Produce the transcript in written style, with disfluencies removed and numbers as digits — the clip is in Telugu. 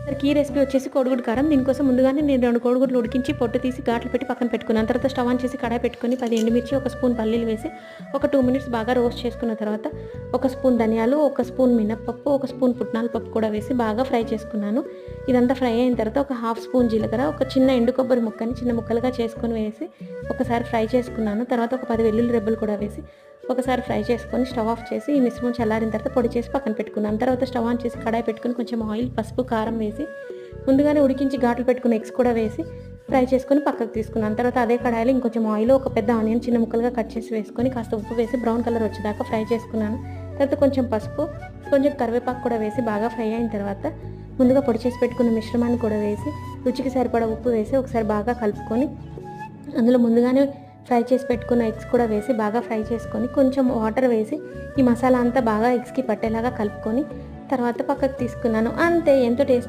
ఈ రెసిపీ వచ్చేసి కోడిగుడ్డు కారం. దీనికోసం ముందుగానే నేను 2 కోడిగుడ్లు ఉడికించి పొట్టు తీసి ఘాట్లు పెట్టి పక్కన పెట్టుకున్నాను. తర్వాత స్టవ్ ఆన్ చేసి కడాయి పెట్టుకొని 10 ఎండుమిర్చి, 1 స్పూన్ పల్లీలు వేసి ఒక 2 మినిట్స్ బాగా రోస్ట్ చేసుకున్న తర్వాత 1 స్పూన్ ధనియాలు, 1 స్పూన్ మినప్పప్పు, 1 స్పూన్ పుట్నాల పప్పు కూడా వేసి బాగా ఫ్రై చేసుకున్నాను. ఇదంతా ఫ్రై అయిన తర్వాత ఒక హాఫ్ స్పూన్ జీలకర్ర, ఒక చిన్న ఎండు కొబ్బరి ముక్కని చిన్న ముక్కలుగా చేసుకొని వేసి ఒకసారి ఫ్రై చేసుకున్నాను. తర్వాత ఒక 10 వెల్లుల్లి రెబ్బలు కూడా వేసి ఒకసారి ఫ్రై చేసుకొని స్టవ్ ఆఫ్ చేసి ఈ మిశ్రమం చల్లారిన తర్వాత పొడి చేసి పక్కన పెట్టుకున్నాను. తర్వాత స్టవ్ ఆన్ చేసి కడాయి పెట్టుకొని కొంచెం ఆయిల్, పసుపు, కారం వేసి ముందుగానే ఉడికించి ఘాట్లు పెట్టుకున్న ఎగ్స్ కూడా వేసి ఫ్రై చేసుకొని పక్కకు తీసుకున్నాను. తర్వాత అదే కడాయిలో ఇంకొంచెం ఆయిల్, ఒక పెద్ద ఆనియన్ చిన్న ముక్కలుగా కట్ చేసి వేసుకొని కాస్త ఉప్పు వేసి బ్రౌన్ కలర్ వచ్చేదాకా ఫ్రై చేసుకున్నాను. తర్వాత కొంచెం పసుపు, కొంచెం కరివేపాకు కూడా వేసి బాగా ఫ్రై అయిన తర్వాత ముందుగా పొడి చేసి పెట్టుకున్న మిశ్రమాన్ని కూడా వేసి రుచికి సరిపడా ఉప్పు వేసి ఒకసారి బాగా కలుపుకొని అందులో ముందుగానే ఫ్రై చేసి పెట్టుకున్న ఎగ్స్ కూడా వేసి బాగా ఫ్రై చేసుకొని కొంచెం వాటర్ వేసి ఈ మసాలా అంతా బాగా ఎగ్స్కి పట్టేలాగా కలుపుకొని తర్వాత పక్కకు తీసుకున్నాను. అంతే, ఎంతో టేస్ట్